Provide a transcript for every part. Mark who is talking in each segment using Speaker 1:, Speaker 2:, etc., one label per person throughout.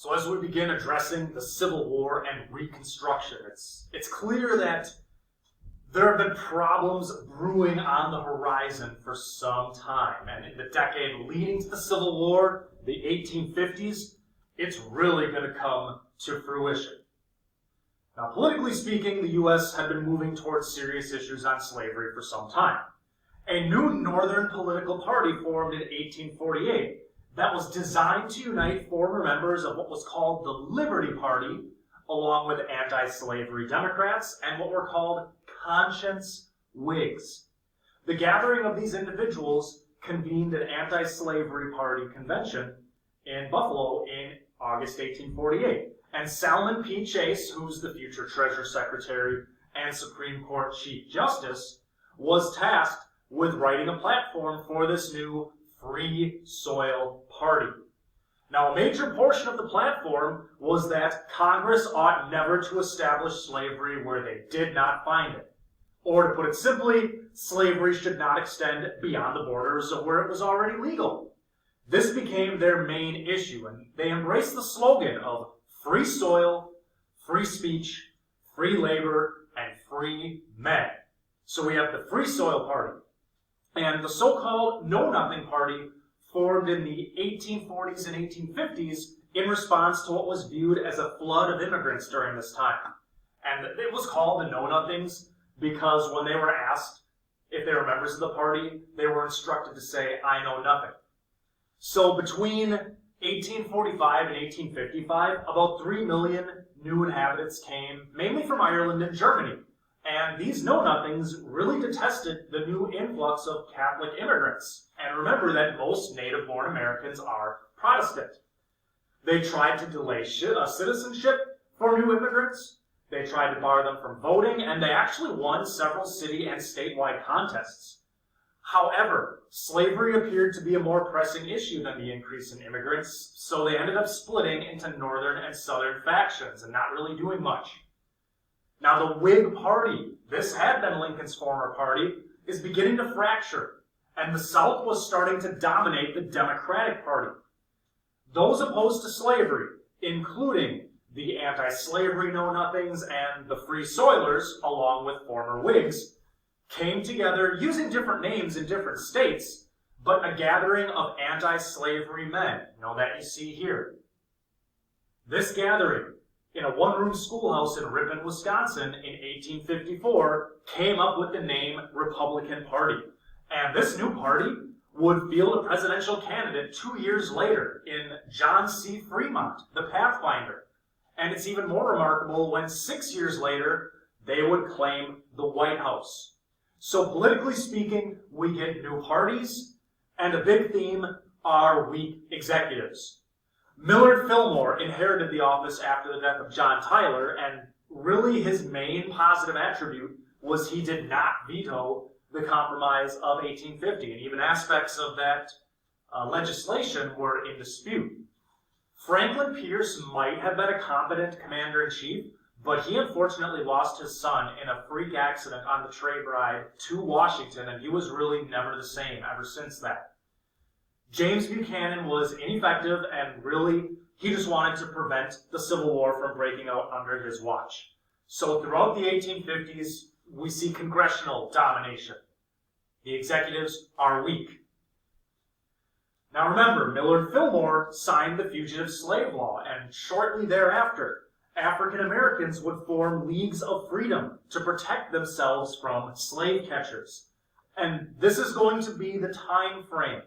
Speaker 1: So as we begin addressing the Civil War and Reconstruction, it's clear that there have been problems brewing on the horizon for some time. And in the decade leading to the Civil War, the 1850s, it's really going to come to fruition. Now, politically speaking, the U.S. had been moving towards serious issues on slavery for some time. A new Northern political party formed in 1848 that was designed to unite former members of what was called the Liberty Party, along with anti-slavery Democrats and what were called conscience Whigs. The gathering of these individuals convened an anti-slavery party convention in Buffalo in August 1848. And Salmon P. Chase, who's the future Treasury Secretary and Supreme Court Chief Justice, was tasked with writing a platform for this new Free Soil Party. Now, a major portion of the platform was that Congress ought never to establish slavery where they did not find it. Or to put it simply, slavery should not extend beyond the borders of where it was already legal. This became their main issue, and they embraced the slogan of free soil, free speech, free labor, and free men. So we have the Free Soil Party. And the so-called Know-Nothing Party formed in the 1840s and 1850s in response to what was viewed as a flood of immigrants during this time. And it was called the Know-Nothings because when they were asked if they were members of the party, they were instructed to say, "I know nothing." So between 1845 and 1855, about 3 million new inhabitants came, mainly from Ireland and Germany. And these know-nothings really detested the new influx of Catholic immigrants. And remember that most native-born Americans are Protestant. They tried to delay citizenship for new immigrants. They tried to bar them from voting, and they actually won several city and statewide contests. However, slavery appeared to be a more pressing issue than the increase in immigrants, so they ended up splitting into northern and southern factions and not really doing much. Now, the Whig Party, this had been Lincoln's former party, is beginning to fracture, and the South was starting to dominate the Democratic Party. Those opposed to slavery, including the anti-slavery know-nothings and the Free Soilers, along with former Whigs, came together using different names in different states, but a gathering of anti-slavery men, that you see here. This gathering, in a one-room schoolhouse in Ripon, Wisconsin in 1854, came up with the name Republican Party. And this new party would field a presidential candidate 2 years later in John C. Fremont, the Pathfinder. And it's even more remarkable when 6 years later, they would claim the White House. So politically speaking, we get new parties, and a big theme are weak executives. Millard Fillmore inherited the office after the death of John Tyler, and really his main positive attribute was he did not veto the Compromise of 1850, and even aspects of that legislation were in dispute. Franklin Pierce might have been a competent commander-in-chief, but he unfortunately lost his son in a freak accident on the trade ride to Washington, and he was really never the same ever since that. James Buchanan was ineffective, and really, he just wanted to prevent the Civil War from breaking out under his watch. So throughout the 1850s, we see congressional domination. The executives are weak. Now remember, Millard Fillmore signed the Fugitive Slave Law, and shortly thereafter, African Americans would form leagues of freedom to protect themselves from slave catchers. And this is going to be the time frame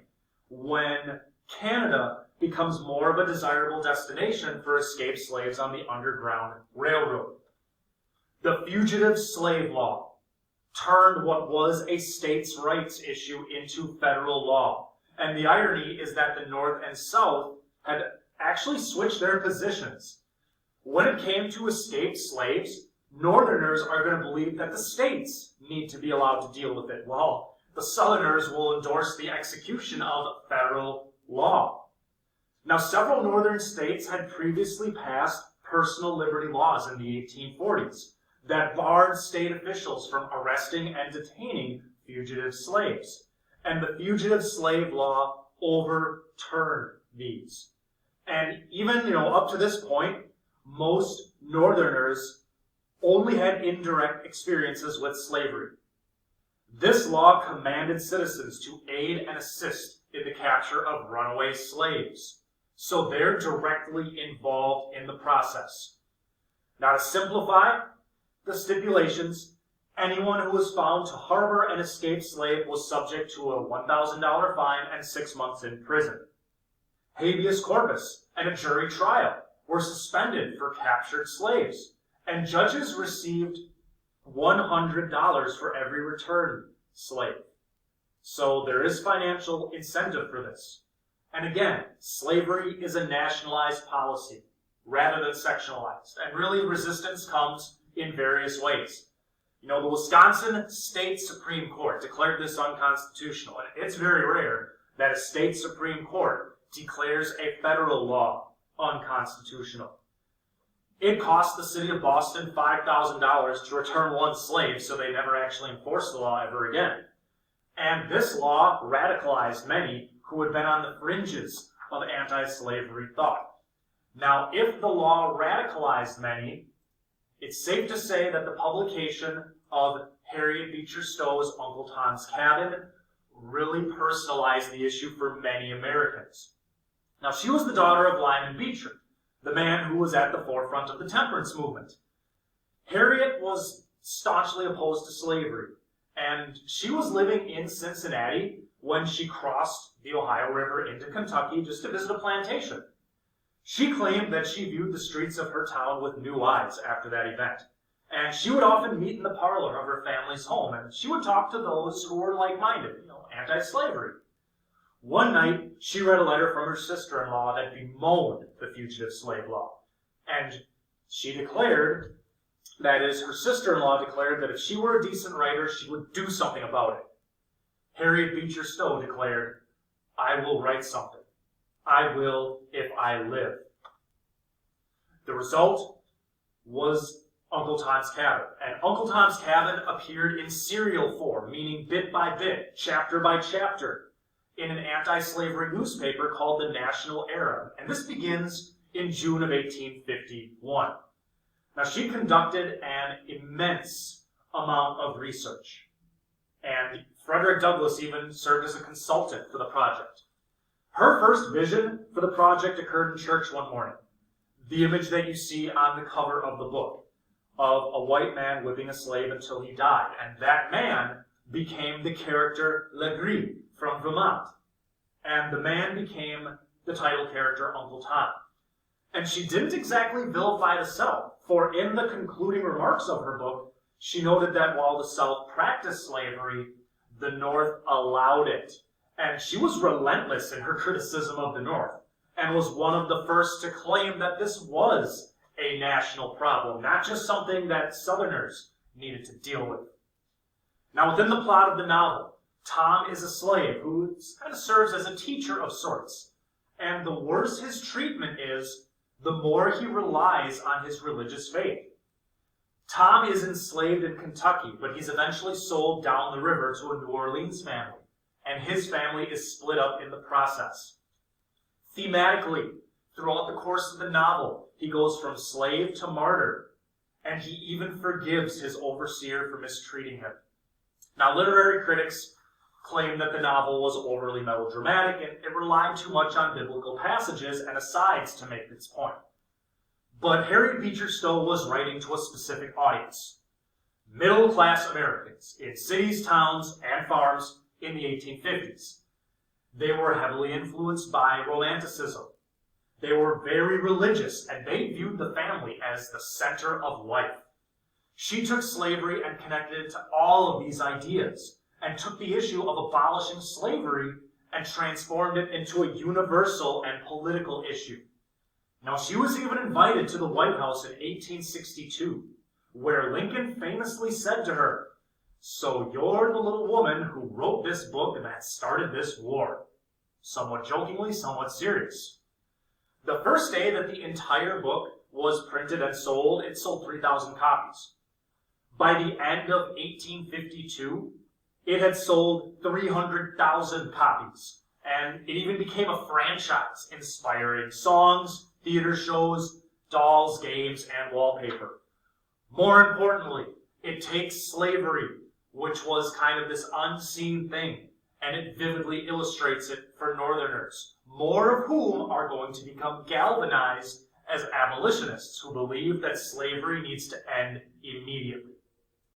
Speaker 1: when Canada becomes more of a desirable destination for escaped slaves on the Underground Railroad. The Fugitive Slave Law turned what was a states' rights issue into federal law. And the irony is that the North and South had actually switched their positions. When it came to escaped slaves, Northerners are going to believe that the states need to be allowed to deal with it, while the Southerners will endorse the execution of federal law. Now, several Northern states had previously passed personal liberty laws in the 1840s that barred state officials from arresting and detaining fugitive slaves. And the Fugitive Slave Law overturned these. And even, up to this point, most Northerners only had indirect experiences with slavery. This law commanded citizens to aid and assist in the capture of runaway slaves, so they're directly involved in the process. Now, to simplify the stipulations, anyone who was found to harbor an escaped slave was subject to a $1,000 fine and 6 months in prison. Habeas corpus and a jury trial were suspended for captured slaves, and judges received $100 for every returned slave. So there is financial incentive for this. And again, slavery is a nationalized policy rather than sectionalized. And really, resistance comes in various ways. The Wisconsin State Supreme Court declared this unconstitutional, and it's very rare that a state Supreme Court declares a federal law unconstitutional. It cost the city of Boston $5,000 to return one slave, so they never actually enforced the law ever again. And this law radicalized many who had been on the fringes of anti-slavery thought. Now, if the law radicalized many, it's safe to say that the publication of Harriet Beecher Stowe's Uncle Tom's Cabin really personalized the issue for many Americans. Now, she was the daughter of Lyman Beecher, the man who was at the forefront of the temperance movement. Harriet was staunchly opposed to slavery, and she was living in Cincinnati when she crossed the Ohio River into Kentucky just to visit a plantation. She claimed that she viewed the streets of her town with new eyes after that event, and she would often meet in the parlor of her family's home, and she would talk to those who were like-minded, anti-slavery. One night, she read a letter from her sister-in-law that bemoaned the Fugitive Slave Law, and she declared, that is, her sister-in-law declared that if she were a decent writer, she would do something about it. Harriet Beecher Stowe declared, "I will write something. I will if I live." The result was Uncle Tom's Cabin. And Uncle Tom's Cabin appeared in serial form, meaning bit by bit, chapter by chapter, in an anti-slavery newspaper called the National Era. And this begins in June of 1851. Now, she conducted an immense amount of research. And Frederick Douglass even served as a consultant for the project. Her first vision for the project occurred in church one morning. The image that you see on the cover of the book of a white man whipping a slave until he died. And that man became the character Legree from Vermont. And the man became the title character Uncle Tom. And she didn't exactly vilify the South, for in the concluding remarks of her book, she noted that while the South practiced slavery, the North allowed it. And she was relentless in her criticism of the North, and was one of the first to claim that this was a national problem, not just something that Southerners needed to deal with. Now, within the plot of the novel, Tom is a slave who kind of serves as a teacher of sorts. And the worse his treatment is, the more he relies on his religious faith. Tom is enslaved in Kentucky, but he's eventually sold down the river to a New Orleans family, and his family is split up in the process. Thematically, throughout the course of the novel, he goes from slave to martyr, and he even forgives his overseer for mistreating him. Now, literary critics claim that the novel was overly melodramatic and it relied too much on biblical passages and asides to make its point. But Harriet Beecher Stowe was writing to a specific audience: middle-class Americans in cities, towns, and farms in the 1850s. They were heavily influenced by Romanticism. They were very religious, and they viewed the family as the center of life. She took slavery and connected it to all of these ideas, and took the issue of abolishing slavery and transformed it into a universal and political issue. Now, she was even invited to the White House in 1862, where Lincoln famously said to her, "So you're the little woman who wrote this book and that started this war." Somewhat jokingly, somewhat serious. The first day that the entire book was printed and sold, it sold 3,000 copies. By the end of 1852, it had sold 300,000 copies, And it even became a franchise, inspiring songs, theater shows, dolls, games, and wallpaper. More importantly, it takes slavery, which was kind of this unseen thing, and it vividly illustrates it for Northerners, more of whom are going to become galvanized as abolitionists who believe that slavery needs to end immediately.